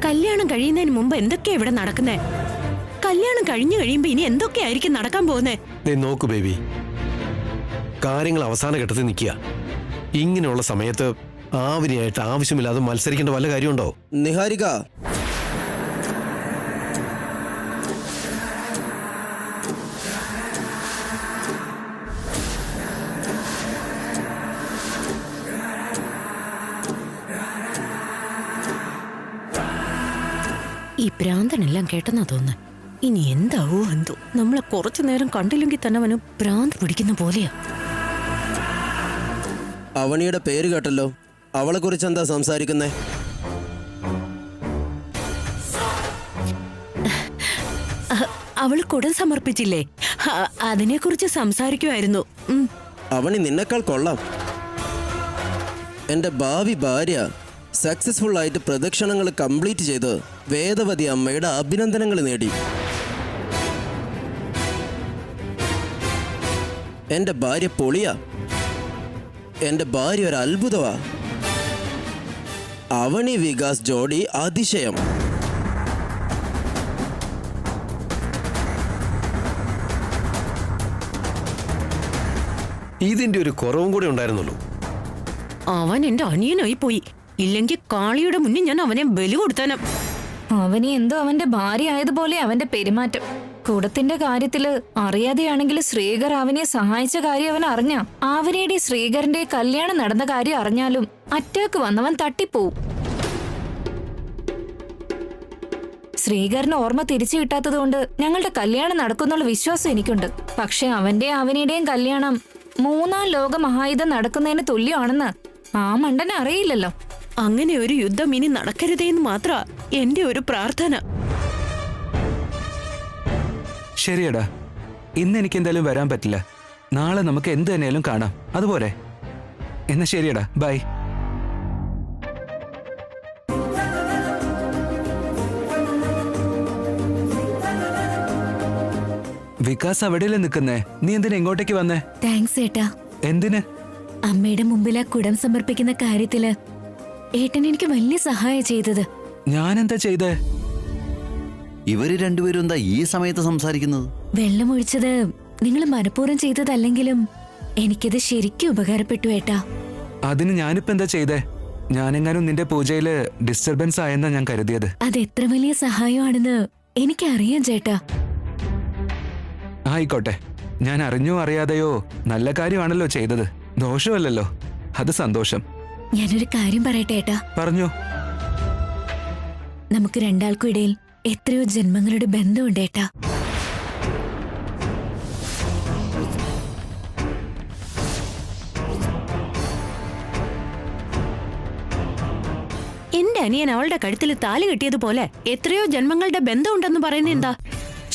കല്യാണം കഴിയുന്നതിന് മുമ്പ് എന്തൊക്കെയാ ഇവിടെ നടക്കുന്നേ? കല്യാണം കഴിഞ്ഞു കഴിയുമ്പോ ഇനി എന്തൊക്കെയായിരിക്കും നടക്കാൻ പോകുന്നേ? നോക്കൂ ബേബി, കാര്യങ്ങൾ അവസാന ഘട്ടത്തിൽ നിൽക്കുക. ഇങ്ങനെയുള്ള സമയത്ത് ആവിനെയായിട്ട് ആവശ്യമില്ലാതെ മത്സരിക്കേണ്ട വല്ല കാര്യമുണ്ടോ? നിഹാരിക, ഈ ഭ്രാന്തനെല്ലാം കേട്ടെന്നാ തോന്നുന്നു. ഇനി എന്താവോ എന്തോ. നമ്മളെ കുറച്ചു നേരം കണ്ടില്ലെങ്കിൽ തന്നെ അവന് ഭ്രാന്ത് പിടിക്കുന്ന പോലെയാ. അവണിയുടെ പേര് കേട്ടല്ലോ, അവളെ കുറിച്ച് എന്താ സംസാരിക്കുന്നേ? അവള് കുടം സമർപ്പിച്ചില്ലേ, അതിനെ കുറിച്ച് സംസാരിക്കുമായിരുന്നു. അവണി നിന്നെക്കാൾ കൊള്ളാം. എന്റെ ഭാവി ഭാര്യ സക്സസ്ഫുൾ ആയിട്ട് പ്രദക്ഷിണങ്ങൾ കംപ്ലീറ്റ് ചെയ്ത് വേദവതി അമ്മയുടെ അഭിനന്ദനങ്ങൾ നേടി. എന്റെ ഭാര്യ പൊളിയാ. എന്റെ ഭാര്യ ഒരു അത്ഭുതമാ. അവണി വികാസ് ജോഡി അതിശയം. ഇതിന്റെ ഒരു കുറവും കൂടെ ഉണ്ടായിരുന്നുള്ളൂ. അവൻ എന്റെ അനിയനായി പോയി. ഇല്ലെങ്കിൽ കാളിയുടെ മുന്നിൽ ഞാൻ അവനെ ബലി കൊടുത്താനും. അവനെ എന്തോ അവന്റെ ഭാര്യ ആയതുപോലെ അവന്റെ പെരുമാറ്റം. കുടത്തിന്റെ കാര്യത്തില് അറിയാതെയാണെങ്കിൽ ശ്രീകർ അവനെ സഹായിച്ച കാര്യം അവൻ അറിഞ്ഞ, അവരുടെ ശ്രീകറിന്റെ കല്യാണം നടന്ന കാര്യം അറിഞ്ഞാലും അറ്റാക്ക് വന്നവൻ തട്ടിപ്പോവും. ശ്രീകറിന് ഓർമ്മ തിരിച്ചു കിട്ടാത്തതുകൊണ്ട് ഞങ്ങളുടെ കല്യാണം നടക്കുന്നുള്ള വിശ്വാസം എനിക്കുണ്ട്. പക്ഷെ അവന്റെയും കല്യാണം 3-ാം ലോക മഹായുദ്ധം നടക്കുന്നതിന് തുല്യമാണെന്ന് ആ മണ്ടന് അറിയില്ലല്ലോ. അങ്ങനെ ഒരു യുദ്ധം ഇനി നടക്കരുതേന്ന് മാത്ര എന്റെ ഒരു പ്രാർത്ഥന. ശരിയടാ, ഇന്ന് എനിക്ക് എന്തായാലും വരാൻ പറ്റില്ല. നാളെ നമുക്ക് എന്ത് തന്നെയാലും കാണാം, അതുപോലെ. എന്നാ ശരിയടാ, ബൈ. വികാസ് അവിടെയല്ലേ നിൽക്കുന്നേ? നീ എന്തിനാ ഇങ്ങോട്ടേക്ക് വന്നേ? താങ്ക്സ് ഏട്ടാ. എന്തിന്? അമ്മയുടെ മുമ്പിൽ ആ കുടം സമർപ്പിക്കുന്ന കാര്യത്തില് ഏട്ടൻ എനിക്ക് വലിയ സഹായം ചെയ്തത്. ഞാനെന്താ ചെയ്തേ? ഇവര് രണ്ടുപേരും എന്താ ഈ സമയത്ത് സംസാരിക്കുന്നത്? വെള്ളമൊഴിച്ചത് നിങ്ങൾ മനഃപൂർവ്വം ചെയ്തതല്ലെങ്കിലും എനിക്കത് ശരിക്കും ഉപകാരപ്പെട്ടു ഏട്ടാ. അതിന് ഞാനിപ്പോ എന്താ ചെയ്തേ? ഞാനെങ്ങാനും നിന്റെ പൂജയില് ഡിസ്റ്റർബൻസ് ആയെന്നാ ഞാൻ കരുതിയത്. അത് എത്ര വലിയ സഹായമാണെന്ന് എനിക്കറിയാം ചേട്ടാ. ആയിക്കോട്ടെ, ഞാൻ അറിഞ്ഞോ അറിയാതെയോ നല്ല കാര്യമാണല്ലോ ചെയ്തത്. ദോഷമല്ലല്ലോ, അത് സന്തോഷം. ഞാനൊരു കാര്യം പറയട്ടെ ഏട്ടാ. പറഞ്ഞോ. നമുക്ക് രണ്ടാൾക്കും ഇടയിൽ എത്രയോ ജന്മങ്ങളുടെ ബന്ധമുണ്ട് ഏട്ടാ. എന്റെ അനിയൻ അവളുടെ കഴുത്തിൽ താലി കെട്ടിയതുപോലെ എത്രയോ ജന്മങ്ങളുടെ ബന്ധമുണ്ടെന്ന് പറയുന്നത് എന്താ?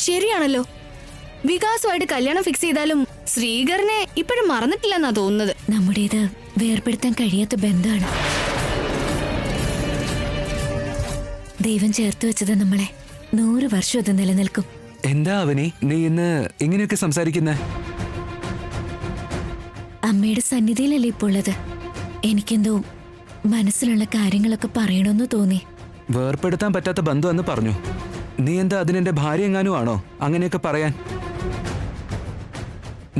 ശരിയാണല്ലോ. വികാസുമായിട്ട് കല്യാണം ഫിക്സ് ചെയ്താലും ശ്രീകറിനെ ഇപ്പോഴും മറന്നിട്ടില്ലെന്നാ തോന്നുന്നത്. നമ്മുടേത് വേർപെടുത്താൻ കഴിയാത്ത ബന്ധമാണ്. ദൈവം ചേർത്ത് വെച്ചത് നമ്മളെ 100 വർഷം അത് നിലനിൽക്കും. എന്താ അവനി നീ ഇന്ന് ഇങ്ങനെയൊക്കെ സംസാരിക്കുന്നേ? അമ്മയുടെ സന്നിധിയിലല്ലേ ഇപ്പോൾ ഉള്ളത്. എനിക്കെന്തോ മനസ്സിലുള്ള കാര്യങ്ങളൊക്കെ പറയണമെന്ന് തോന്നി. വേർപെടുത്താൻ പറ്റാത്ത ബന്ധം എന്ന് പറഞ്ഞു. നീ എന്താ അതിനെന്റെ ഭാര്യ എങ്ങാനും ആണോ അങ്ങനെയൊക്കെ പറയാൻ?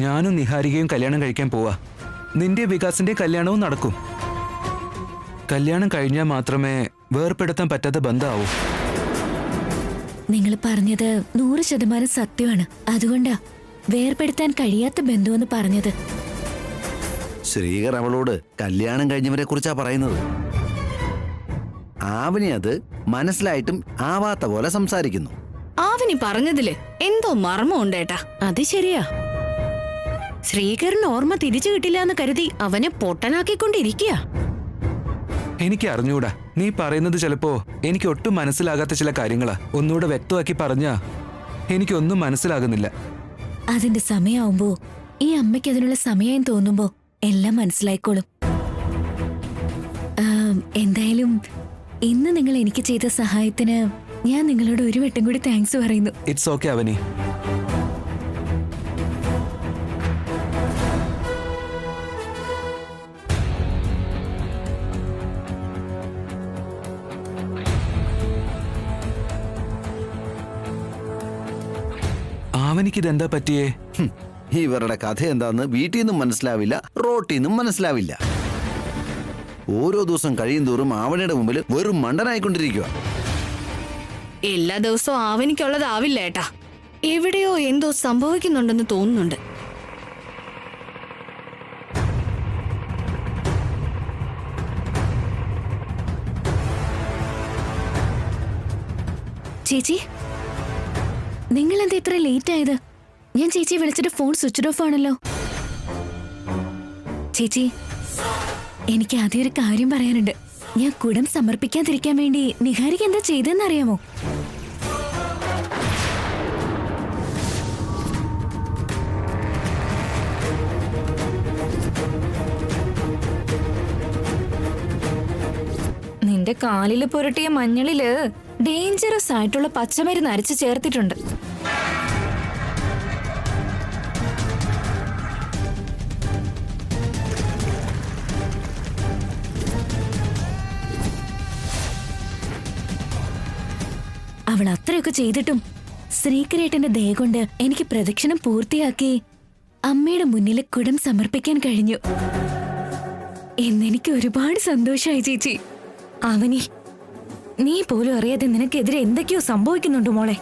ഞാനും നിഹാരികയും കല്യാണം കഴിക്കാൻ പോവാ. നിന്റെ വികാസിന്റെ കല്യാണവും നടക്കും. കല്യാണം കഴിഞ്ഞാൽ മാത്രമേ വേർപെടുത്താൻ പറ്റാത്ത ബന്ധമാവൂ. നിങ്ങൾ പറഞ്ഞത് 100% സത്യമാണ്. അതുകൊണ്ടാ വേർപെടുത്താൻ കഴിയാത്ത ബന്ധമെന്ന് പറഞ്ഞത്. ശ്രീകർ അവളോട് കല്യാണം കഴിഞ്ഞവരെ കുറിച്ചാ പറയുന്നത്. ആവണി അത് മനസ്സിലായിട്ടും ആവാത്ത പോലെ സംസാരിക്കുന്നു. ആവണി പറഞ്ഞതില് എന്തോ മർമ്മമുണ്ട് ഏട്ടാ. അത് ശരിയാ. ശ്രീകരന് ഓർമ്മ തിരിച്ചു കിട്ടില്ല എന്ന് കരുതി അവനെ പൊട്ടനാക്കിക്കൊണ്ടിരിക്കുക. എനിക്ക് അറിഞ്ഞൂടാ. നീ പറയുന്നത് ചിലപ്പോ എനിക്ക് ഒട്ടും മനസ്സിലാകാത്ത ചില കാര്യങ്ങളാ. ഒന്നുകൂടെ വ്യക്തമാക്കി പറഞ്ഞാ എനിക്കൊന്നും മനസ്സിലാകുന്നില്ല. അതിന്റെ സമയമാവുമ്പോ, ഈ അമ്മയ്ക്ക് അതിനുള്ള സമയം തോന്നുമ്പോ എല്ലാം മനസ്സിലായിക്കോളും. എന്തായാലും ഇന്ന് നിങ്ങൾ എനിക്ക് ചെയ്ത സഹായത്തിന് ഞാൻ നിങ്ങളോട് ഒരു വട്ടം കൂടി താങ്ക്സ് പറയുന്നു. It's okay Avani. അവനിക്കിതെന്താ പറ്റിയേ? ഇവരുടെ കഥ എന്താന്ന് വീട്ടിൽ നിന്നും മനസ്സിലാവില്ല, റോട്ടിൽ നിന്നും മനസ്സിലാവില്ല. ഓരോ ദിവസം കഴിയും തോറും ആവണിയുടെ മുമ്പിൽ വെറും മണ്ടനായിക്കൊണ്ടിരിക്കുക. എല്ലാ ദിവസവും ആവനിക്കുള്ളതാവില്ല ഏട്ടാ. എവിടെയോ എന്തോ സംഭവിക്കുന്നുണ്ടെന്ന് തോന്നുന്നുണ്ട്. ചേച്ചി, നിങ്ങൾ എന്താ ഇത്ര ലേറ്റ് ആയത്? ഞാൻ ചേച്ചിയെ വിളിച്ചിട്ട് ഫോൺ സ്വിച്ച് ഓഫ് ആണല്ലോ. ചേച്ചി, എനിക്ക് ആദ്യം ഒരു കാര്യം പറയാനുണ്ട്. ഞാൻ കുടം സമർപ്പിക്കാതിരിക്കാൻ വേണ്ടി നിഹാരിക്ക് എന്താ ചെയ്തെന്നറിയാമോ? നിന്റെ കാലില് പുരട്ടിയ മഞ്ഞളില് ഡേഞ്ചറസ് ആയിട്ടുള്ള പച്ചമരുന്ന് അരച്ച് ചേർത്തിട്ടുണ്ട്. അവൾ അത്രയൊക്കെ ചെയ്തിട്ടും ശ്രീകരേട്ടന്റെ ദയ കൊണ്ട് എനിക്ക് പ്രദക്ഷിണം പൂർത്തിയാക്കി അമ്മയുടെ മുന്നിൽ കുടം സമർപ്പിക്കാൻ കഴിഞ്ഞു. എന്നെനിക്ക് ഒരുപാട് സന്തോഷമായി ചേച്ചി. അവനി, നീ പോലും അറിയാതെ നിനക്കെതിരെ എന്തൊക്കെയോ സംഭവിക്കുന്നുണ്ട് മോളെ.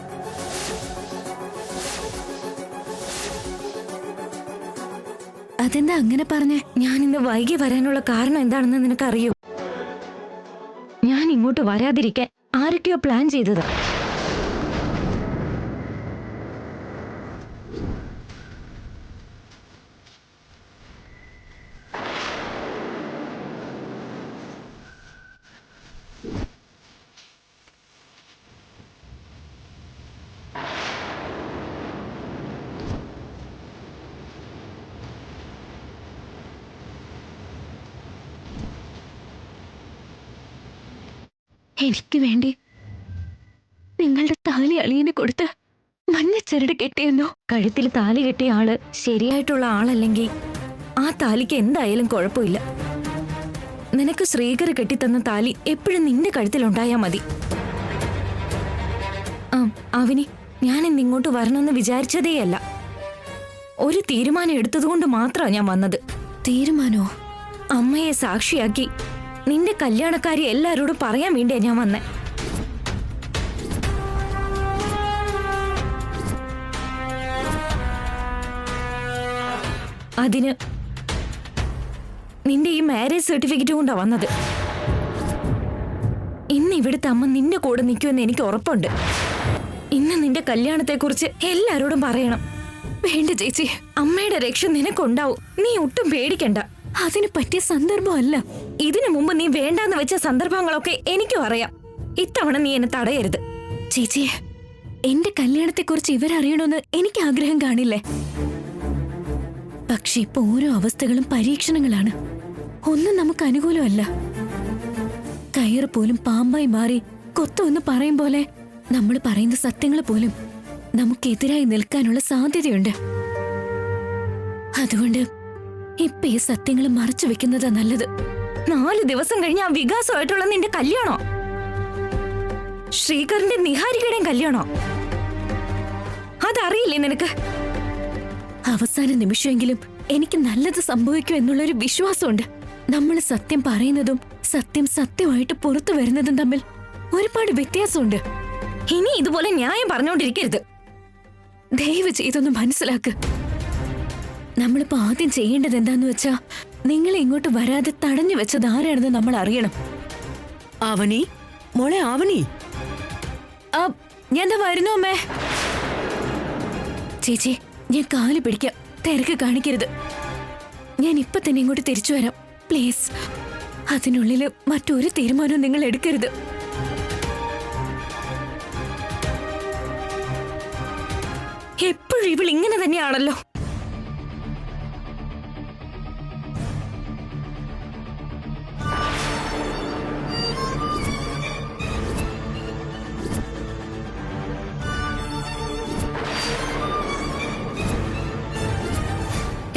അതെന്താ അങ്ങനെ പറഞ്ഞേ? ഞാൻ ഇന്ന് വൈകി വരാനുള്ള കാരണം എന്താണെന്ന് നിനക്കറിയോ? ഞാൻ ഇങ്ങോട്ട് വരാതിരിക്കാൻ ആരൊക്കെയോ പ്ലാൻ ചെയ്തത്. എനിക്ക് വേണ്ടി നിങ്ങളുടെ താലി അളിയന് കൊടുത്ത് മഞ്ഞച്ചരട് കെട്ടിയെന്നോ? കഴുത്തിൽ താലി കെട്ടിയ ആള് ശരിയായിട്ടുള്ള ആളല്ലെങ്കിൽ ആ താലിക്ക് എന്തായാലും കുഴപ്പമില്ല. നിനക്ക് ശ്രീകർ കെട്ടിത്തന്ന താലി എപ്പോഴും നിന്റെ കഴുത്തിലുണ്ടായാ മതി. അവനി, ഞാൻ ഇന്നിങ്ങോട്ട് വരണമെന്ന് വിചാരിച്ചതേയല്ല. ഒരു തീരുമാനം എടുത്തതുകൊണ്ട് മാത്രമാണ് ഞാൻ വന്നത്. തീരുമാനോ? അമ്മയെ സാക്ഷിയാക്കി നിന്റെ കല്യാണക്കാരി എല്ലാരോടും പറയാൻ വേണ്ടിയാ ഞാൻ വന്നേ. അതിന് നിന്റെ ഈ മാരേജ് സർട്ടിഫിക്കറ്റ് കൊണ്ടാ വന്നത്. ഇന്ന് ഇവിടുത്തെ അമ്മ നിന്റെ കൂടെ നിൽക്കുമെന്ന് എനിക്ക് ഉറപ്പുണ്ട്. ഇന്ന് നിന്റെ കല്യാണത്തെക്കുറിച്ച് എല്ലാരോടും പറയണം. വേണ്ട ചേച്ചി, അമ്മയുടെ രക്ഷ നിനക്കുണ്ടാവും. നീ ഒട്ടും പേടിക്കണ്ട. അതിന് പറ്റിയ സന്ദർഭമല്ല. ഇതിനു മുമ്പ് നീ വേണ്ടാന്ന് വെച്ച സന്ദർഭങ്ങളൊക്കെ എനിക്കും അറിയാം. ഇത്തവണ നീ എന്നെ തടയരുത്. ചേച്ചി, എന്റെ കല്യാണത്തെക്കുറിച്ച് ഇവരറിയണമെന്ന് എനിക്ക് ആഗ്രഹം കാണില്ലേ? പക്ഷെ ഇപ്പൊ ഓരോ അവസ്ഥകളും പരീക്ഷണങ്ങളാണ്. ഒന്നും നമുക്ക് അനുകൂലമല്ല. കയറ് പോലും പാമ്പായി മാറി കൊത്തുമെന്ന് പറയും പോലെ നമ്മൾ പറയുന്ന സത്യങ്ങൾ പോലും നമുക്കെതിരായി നിൽക്കാനുള്ള സാധ്യതയുണ്ട്. അതുകൊണ്ട് ഇപ്പൊ ഈ സത്യങ്ങൾ മറച്ചു വെക്കുന്നതാ നല്ലത്. 4 ദിവസം കഴിഞ്ഞ് ആ വികാസമായിട്ടുള്ള നിന്റെ കല്യാണോ? ശ്രീകറിന്റെ നിഹാരികയുടെയും കല്യാണോ? അതറിയില്ലേ നിനക്ക്? അവസാന നിമിഷമെങ്കിലും എനിക്ക് നല്ലത് സംഭവിക്കും എന്നുള്ളൊരു വിശ്വാസമുണ്ട്. നമ്മൾ സത്യം പറയുന്നതും സത്യം സത്യമായിട്ട് പുറത്തു വരുന്നതും തമ്മിൽ ഒരുപാട് വ്യത്യാസമുണ്ട്. ഇനി ഇതുപോലെ ന്യായം പറഞ്ഞുകൊണ്ടിരിക്കരുത്. ദയവ് ചെയ്തൊന്ന് മനസ്സിലാക്ക്. നമ്മളിപ്പോ ആദ്യം ചെയ്യേണ്ടത് എന്താന്ന് വെച്ചാ, നിങ്ങളെ ഇങ്ങോട്ട് വരാതെ തടഞ്ഞു വെച്ചത് ആരാണെന്ന് നമ്മൾ അറിയണം. ആവണി, മോളെ ആവണി. ഞാൻ വരുന്നു അമ്മേ. ചേച്ചി, ഞാൻ കാല് പിടിക്കാം. തിരക്ക് കാണിക്കരുത്. ഞാൻ ഇപ്പൊ തന്നെ ഇങ്ങോട്ട് തിരിച്ചു വരാം, പ്ലീസ്. അതിനുള്ളില് മറ്റൊരു തീരുമാനവും നിങ്ങൾ എടുക്കരുത്. എപ്പോഴും ഇവൾ ഇങ്ങനെ തന്നെയാണല്ലോ.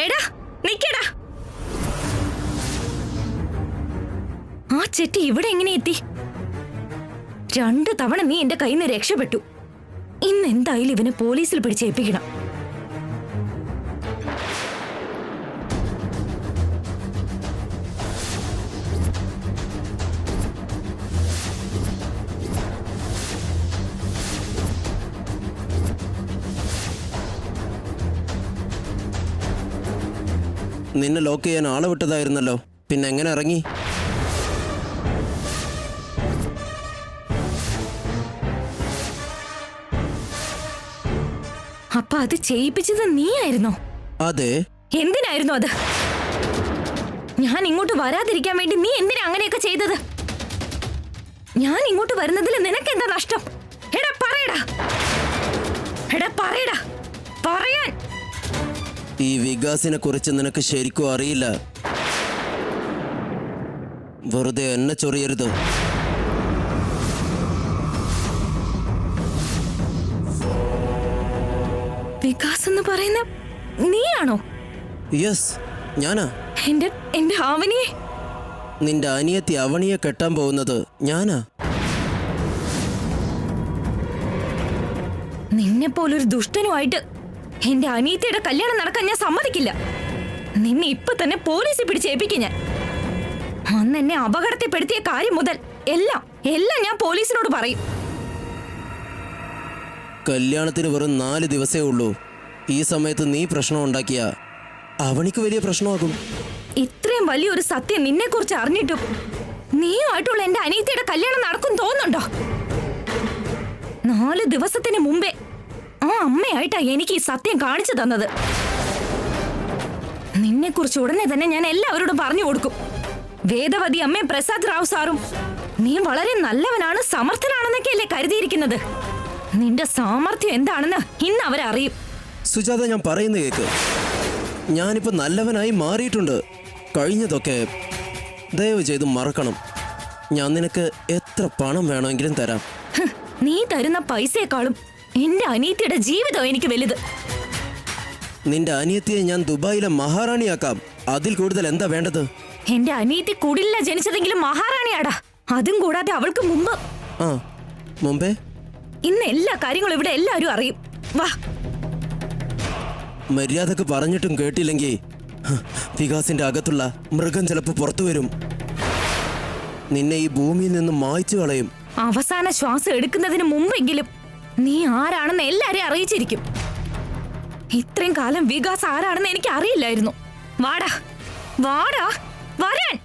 എടാ, നിക്കടാ. ആ ചെട്ടി ഇവിടെ എങ്ങനെ എത്തി? 2 തവണ നീ എന്റെ കയ്യിൽ നിന്ന് രക്ഷപ്പെട്ടു. ഇന്ന് എന്തായാലും ഇവനെ പോലീസിൽ പിടിച്ചേൽപ്പിക്കണം. നിന്നെ ലോക്ക് ചെയ്യാൻ ആളെ വിട്ടതായിരുന്നല്ലോ, പിന്നെ എങ്ങനെ ഇറങ്ങി? അപ്പൊ അത് ചെയ്യിപ്പിച്ചത് നീയായിരുന്നോ? അതെ. എന്തിനായിരുന്നു അത്? ഞാൻ ഇങ്ങോട്ട് വരാതിരിക്കാൻ വേണ്ടി നീ എന്തിനാ അങ്ങനെയൊക്കെ ചെയ്തത്? ഞാൻ ഇങ്ങോട്ട് വരുന്നതിൽ നിനക്ക് എന്താ നഷ്ടം? എടാ പറയടാ, എടാ പറയടാ, പറയാൻ. ഈ വികാസിനെ കുറിച്ച് നിനക്ക് ശരിക്കും അറിയില്ല. വെറുതെ എന്നെ ചൊറിയരുത്. വികാസ് എന്ന് പറയുന്ന നീയാണോ? യെസ്, ഞാനാ. എന്റെ ആവനിയെ, നിന്റെ അനിയത്തി അവണിയെ കെട്ടാൻ പോകുന്നത് ഞാനാ. നിന്നെ പോലൊരു ദുഷ്ടനുമായിട്ട് എന്റെ അനിയത്തിയുടെ കല്യാണം നടക്കാൻ ഞാൻ സമ്മതിക്കില്ല. നിന്നെ ഇപ്പൊ തന്നെ പോലീസിൽ പിടിച്ചേൽപ്പിക്കും ഞാൻ. അന്ന് എന്നെ അപകടത്തിൽപ്പെടുത്തിയ കാര്യം മുതൽ എല്ലാം ഞാൻ പോലീസിനോട് പറയും. കല്യാണത്തിന് വെറും 4 ദിവസമേ ഉള്ളൂ. ഈ സമയത്ത് നീ പ്രശ്നം ഉണ്ടാക്കിയ അവണിക്ക് വലിയ പ്രശ്നമാകും. ഇത്രയും വലിയൊരു സത്യം നിന്നെ കുറിച്ച് അറിഞ്ഞിട്ടും നീയുമായിട്ടുള്ള എന്റെ അനിയത്തിയുടെ കല്യാണം നടക്കും തോന്നുന്നുണ്ടോ? 4 ദിവസത്തിന് മുമ്പേ ആ അമ്മയായിട്ടാ എനിക്ക് ഈ സത്യം കാണിച്ചു തന്നത്. നിന്നെ കുറിച്ച് ഉടനെ തന്നെ ഞാൻ എല്ലാവരോടും പറഞ്ഞു കൊടുക്കും. വേദവതി അമ്മയും പ്രസാദ് റാവു സാറും നീ വളരെ നല്ലവനാണ്, സമർത്ഥനാണെന്നൊക്കെ അല്ലേ കരുതിയിരിക്കുന്നത്. നിന്റെ സാമർത്ഥ്യം എന്താണെന്ന് ഇന്ന് അവരറിയും. സുജാത, ഞാൻ പറയുന്ന കേക്ക്. ഞാനിപ്പോ നല്ലവനായി മാറിയിട്ടുണ്ട്. കഴിഞ്ഞതൊക്കെ ദയവ് ചെയ്ത് മറക്കണം. ഞാൻ നിനക്ക് എത്ര പണം വേണമെങ്കിലും തരാം. നീ തരുന്ന പൈസയെക്കാളും എന്റെ അനിയത്തിയുടെ ജീവിതം എനിക്ക് വലുത്. നിന്റെ അനിയത്തിയെ ഞാൻ ദുബായിലെ മഹാറാണിയാക്കാം. അതിൽ കൂടുതൽ എന്താ വേണ്ടത്? എന്റെ അനിയത്തി കുടിലില്ല ജനിച്ചതെങ്കിലും മഹാറാണിയാടാ. അതും കൂടാതെ അവൾക്ക് മുമ്പ് മുമ്പേ ഇന്ന് എല്ലാ കാര്യങ്ങളും ഇവിടെ എല്ലാവരും അറിയും. വാ. മര്യാദക്ക് പറഞ്ഞിട്ടും കേട്ടില്ലെങ്കിൽ വികാസിന്റെ അകത്തുള്ള മൃഗം ചിലപ്പോൾ പുറത്തു വരും. നിന്നെ ഈ ഭൂമിയിൽ നിന്ന് മായ്ച്ചു കളയും. അവസാന ശ്വാസം എടുക്കുന്നതിന് മുമ്പെങ്കിലും നീ ആരാണെന്ന് എല്ലാരെയും അറിയിച്ചിരിക്കും. ഇത്രയും കാലം വികാസ് ആരാണെന്ന് എനിക്ക് അറിയില്ലായിരുന്നു. വാടാ വാടാ വരാൻ.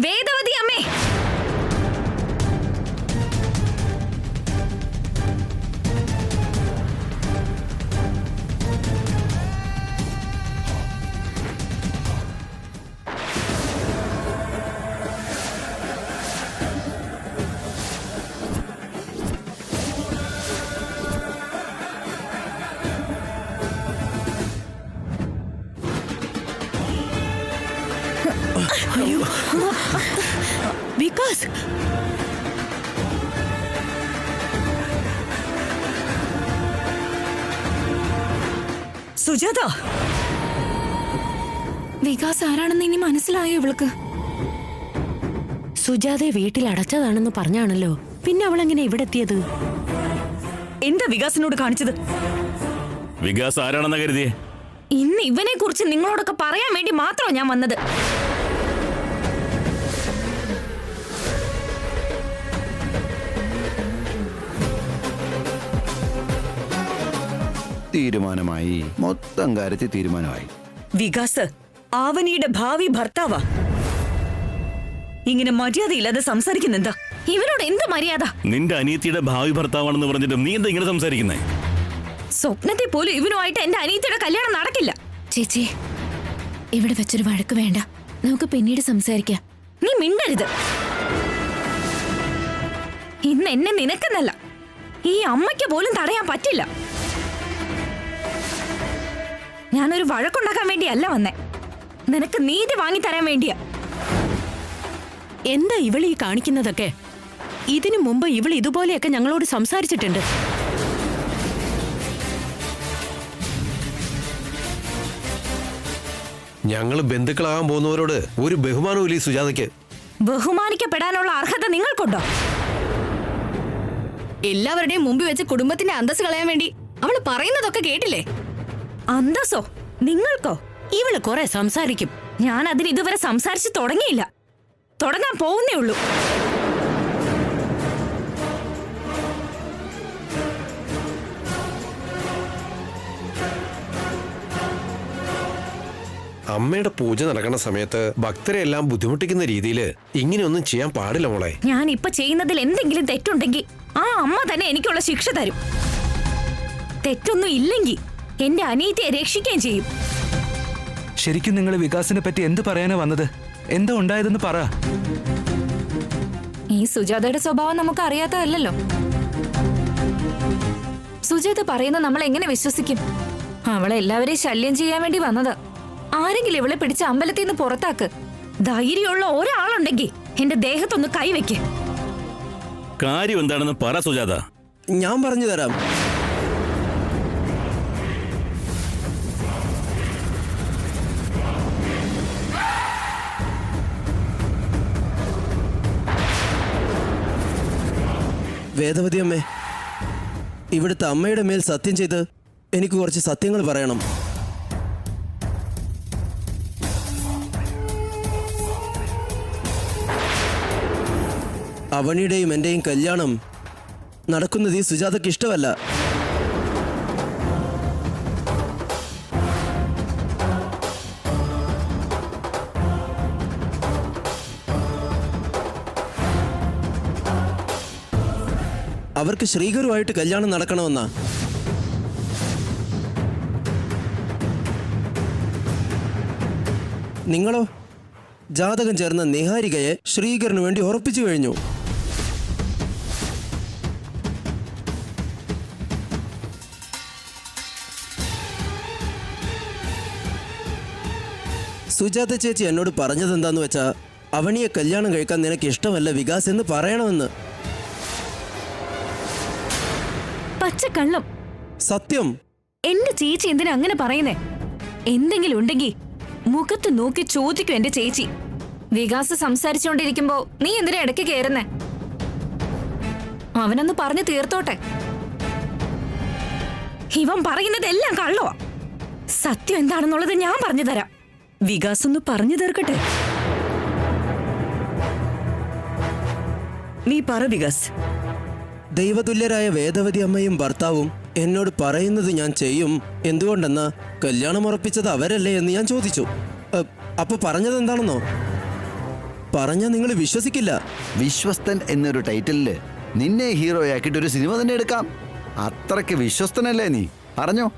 വേദവതി അമ്മേ, വികാസ്, സുജാത, വികാസ് ആരാണെന്ന് ഇനി മനസ്സിലായോ ഇവൾക്ക്? സുജാതയെ വീട്ടിൽ അടച്ചതാണെന്ന് പറഞ്ഞാണല്ലോ, പിന്നെ അവൾ എങ്ങനെ ഇവിടെ എത്തിയത്? എന്താ വികാസിനോട് കാണിച്ചത്? വികാസ് ആരാണെന്ന് കരുതിയേ? ഇന്ന് ഇവനെ കുറിച്ച് നിങ്ങളോടൊക്കെ പറയാൻ വേണ്ടി മാത്രമാണ് ഞാൻ വന്നത്. തീരുമാനമായി, മൊത്തം കാര്യത്തിൽ തീരുമാനമായി. വികാസ് ആവനിയുടെ ഭാവി ഭർത്താവാ. ഇങ്ങനെ മര്യാദയില്ലാതെ സംസാരിക്കുന്നെന്താ? ഇവനോട് എന്ത് മര്യാദ? നിന്റെ അനിയത്തിയുടെ ഭാവി ഭർത്താവാണെന്ന് പറഞ്ഞിട്ട് നീ എന്താ ഇങ്ങനെ സംസാരിക്കുന്നേ? സ്വപ്നത്തെ പോലും ഇവനുമായിട്ട് എന്റെ അനിയത്തിയുടെ കല്യാണം നടക്കില്ല. ചേച്ചി, ഇവിടെ വെച്ചൊരു വഴക്ക് വേണ്ട, നമുക്ക് പിന്നീട് സംസാരിക്കാം. നീ മിണ്ടരുത്. ഇന്ന് എന്നെ നിനക്കെന്നല്ല, ഈ അമ്മയ്ക്ക് പോലും തടയാൻ പറ്റില്ല. ഞാനൊരു വഴക്കുണ്ടാക്കാൻ വേണ്ടിയല്ല വന്നേ, നിനക്ക് നീതി വാങ്ങിത്തരാൻ വേണ്ടിയാ. എന്താ ഇവൾ ഈ കാണിക്കുന്നതൊക്കെ? ഇതിനു മുമ്പ് ഇവൾ ഇതുപോലെയൊക്കെ ഞങ്ങളോട് സംസാരിച്ചിട്ടുണ്ട്. ഞങ്ങൾ ബന്ധുക്കളാകാൻ പോകുന്നവരോട് ഒരു ബഹുമാനവും ഈ സുജാതയ്ക്ക്. ബഹുമാനിക്കപ്പെടാനുള്ള അർഹത നിങ്ങൾക്കുണ്ടോ? എല്ലാവരുടെയും മുമ്പിൽ വെച്ച് കുടുംബത്തിന്റെ അന്തസ് കളയാൻ വേണ്ടി അവള് പറയുന്നതൊക്കെ കേട്ടില്ലേ? അന്തസ്സോ നിങ്ങൾക്കോ? ഇവള് കുറെ സംസാരിക്കും. ഞാൻ അതിന് ഇതുവരെ സംസാരിച്ച് തുടങ്ങിയില്ല. തുടങ്ങാൻ പോകുന്നേ ഉള്ളൂ. അമ്മയുടെ പൂജ നടക്കുന്ന സമയത്ത് ഭക്തരെ എല്ലാം ബുദ്ധിമുട്ടിക്കുന്ന രീതിയിൽ ഇങ്ങനെയൊന്നും ചെയ്യാൻ പാടില്ല മോളെ. ഞാൻ ഇപ്പൊ ചെയ്യുന്നതിൽ എന്തെങ്കിലും തെറ്റുണ്ടെങ്കിൽ ആ അമ്മ തന്നെ എനിക്കുള്ള ശിക്ഷ തരും. തെറ്റൊന്നും ഇല്ലെങ്കിൽ എന്റെ അനിയത്തിയെ രക്ഷിക്കുകയും ചെയ്യും. ശരിക്കും നിങ്ങൾ വികാസിനെ പറ്റി എന്ത് പറയാനാ വന്നത്? എന്താ ഉണ്ടായതെന്ന് പറ. ഈ സുജാതയുടെ സ്വഭാവം നമുക്ക് അറിയാത്തതല്ലോ. സുജാത പറയുന്ന നമ്മൾ എങ്ങനെ വിശ്വസിക്കും? അവളെ എല്ലാവരെയും ശല്യം ചെയ്യാൻ വേണ്ടി വന്നത്. ആരെങ്കിലും ഇവളെ പിടിച്ച് അമ്പലത്തിൽ നിന്ന് പുറത്താക്ക്. ധൈര്യമുള്ള ഒരാളുണ്ടെങ്കിൽ എന്റെ ദേഹത്തൊന്ന് കൈവയ്ക്ക്. കാര്യം എന്താണെന്ന് പറ സുജാത. ഞാൻ പറഞ്ഞു തരാം. വേദവതി അമ്മേ, ഇവിടുത്തെ അമ്മയുടെ മേൽ സത്യം ചെയ്ത് എനിക്ക് കുറച്ച് സത്യങ്ങൾ പറയണം. അവനിയുടെയും എൻ്റെയും കല്യാണം നടക്കുന്നത് ഈ സുജാതയ്ക്ക് ഇഷ്ടമല്ല. അവർക്ക് ശ്രീകരുമായിട്ട് കല്യാണം നടക്കണമെന്നാ. നിങ്ങളോ ജാതകം ചേർന്ന നിഹാരികയെ ശ്രീകരന് വേണ്ടി ഉറപ്പിച്ചു കഴിഞ്ഞു. സുജാത ചേച്ചി എന്നോട് പറഞ്ഞതെന്താന്ന് വെച്ചാ, അവനിയെ കല്യാണം കഴിക്കാൻ നിനക്ക് ഇഷ്ടമല്ല വികാസ് എന്ന് പറയണമെന്ന്. പച്ചക്കള്ളം. സത്യം. എന്റെ ചേച്ചി എന്തിനാ അങ്ങനെ പറയുന്നേ? എന്തെങ്കിലും ഉണ്ടെങ്കിൽ മുഖത്ത് നോക്കി ചോദിക്കും എന്റെ ചേച്ചി. വികാസ് സംസാരിച്ചുകൊണ്ടിരിക്കുമ്പോ നീ എന്തിനാ ഇടയ്ക്ക് കയറുന്നേ? അവനൊന്ന് പറഞ്ഞു തീർത്തോട്ടെ. ഇവൻ പറയുന്നതെല്ലാം കള്ളവാ. സത്യം എന്താണെന്നുള്ളത് ഞാൻ പറഞ്ഞു തരാം. വികാസ് ഒന്ന് പറഞ്ഞു തീർക്കട്ടെ. നീ പറ വികാസ്. ദൈവതുല്യരായ വേദവതി അമ്മയും ഭർത്താവും എന്നോട് പറയുന്നത് ഞാൻ ചെയ്യും. എന്തുകൊണ്ടെന്നാ, കല്യാണം ഉറപ്പിച്ചത് അവരല്ലേ എന്ന് ഞാൻ ചോദിച്ചു. അപ്പൊ പറഞ്ഞത് എന്താണെന്നോ? പറഞ്ഞാ നിങ്ങൾ വിശ്വസിക്കില്ല. വിശ്വസ്തൻ എന്നൊരു ടൈറ്റിലില് നിന്നെ ഹീറോയാക്കിയിട്ട് ഒരു സിനിമ തന്നെ എടുക്കാം. അത്രയ്ക്ക് വിശ്വസ്തനല്ലേ നീ? പറഞ്ഞോ.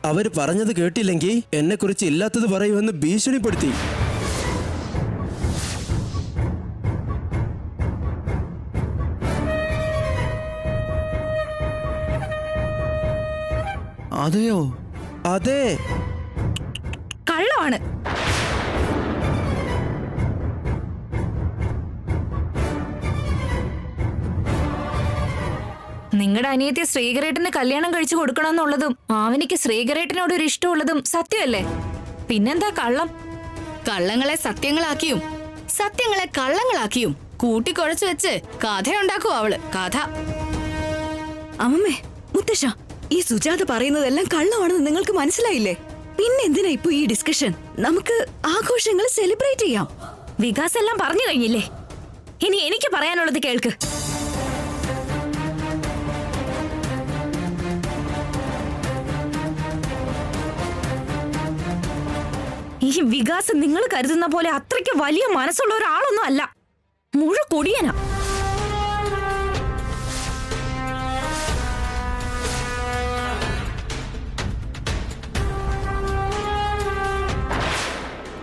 അവര് പറഞ്ഞത് കേട്ടില്ലെങ്കിൽ എന്നെ കുറിച്ച് ഇല്ലാത്തത് പറയുമെന്ന് ഭീഷണിപ്പെടുത്തി. അതെയോ? അതെ, കള്ളമാണ്. നിങ്ങളുടെ അനിയത്തി ശ്രീകരേട്ടന് കല്യാണം കഴിച്ചു കൊടുക്കണമെന്നുള്ളതും ആവനിക്ക് ശ്രീകരേട്ടനോട് ഒരു ഇഷ്ടമുള്ളതും സത്യമല്ലേ? പിന്നെന്താ കള്ളം? കള്ളങ്ങളെ സത്യങ്ങളാക്കിയും സത്യങ്ങളെ കള്ളങ്ങളാക്കിയും കൂട്ടിക്കുഴച്ചു വെച്ച് കഥയുണ്ടാക്കും അവള്. കഥ. അമ്മമ്മേ, മുത്തശ്ശ, ഈ സുജാത പറയുന്നതെല്ലാം കള്ളമാണെന്ന് നിങ്ങൾക്ക് മനസ്സിലായില്ലേ? പിന്നെ എന്തിനാ ഇപ്പൊ ഈ ഡിസ്കഷൻ? നമുക്ക് ആഘോഷങ്ങൾ സെലിബ്രേറ്റ് ചെയ്യാം. വികാസ് എല്ലാം പറഞ്ഞു കഴിഞ്ഞില്ലേ? ഇനി എനിക്ക് പറയാനുള്ളത് കേൾക്ക്. ഈ വികാസ് നിങ്ങൾ കരുതുന്ന പോലെ അത്രയ്ക്ക് വലിയ മനസ്സുള്ള ഒരാളൊന്നും അല്ല. മുഴുകൊടിയനാ.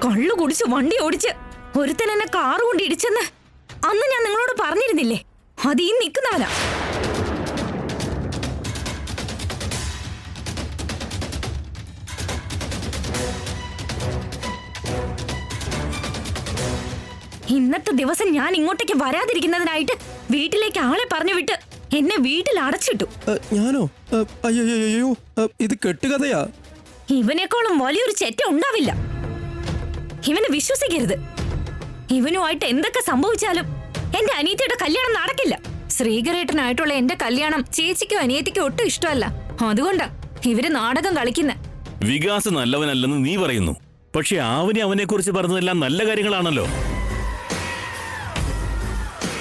കള്ളു കുടിച്ച് വണ്ടി ഓടിച്ച് ഒരുത്തൻ എന്നെ കാറ് കൊണ്ട് ഇടിച്ചെന്ന് അന്ന് ഞാൻ നിങ്ങളോട് പറഞ്ഞിരുന്നില്ലേ? അത് ഈ നിൽക്കുന്നവനാ. ഇന്നത്തെ ദിവസം ഞാൻ ഇങ്ങോട്ടേക്ക് വരാതിരിക്കുന്നതിനായിട്ട് വീട്ടിലേക്ക് ആളെ പറഞ്ഞു വിട്ട് എന്നെ വീട്ടിൽ അടച്ചിട്ടു. ഞാനോ? അയ്യോ, ഇത് കെട്ടുകഥയാ. ഇവനേക്കാളും വലിയൊരു ചെറ്റ ഉണ്ടാവില്ല. ഇവനെ വിശ്വസിക്കരുത്. ഇവനുമായിട്ട് എന്തൊക്കെ സംഭവിച്ചാലും എന്റെ അനിയത്തിയുടെ കല്യാണം നടക്കില്ല. ശ്രീകരേട്ടനായിട്ടുള്ള എന്റെ കല്യാണം ചേച്ചിക്കും അനിയത്തിക്കും ഒട്ടും ഇഷ്ടമല്ല. അതുകൊണ്ടാ ഇവര് നാടകം കളിക്കുന്ന. വികാസ് നല്ലവനല്ലെന്ന് നീ പറയുന്നു, പക്ഷെ ആവനി അവനെക്കുറിച്ച് പറഞ്ഞതെല്ലാം നല്ല കാര്യങ്ങളാണല്ലോ.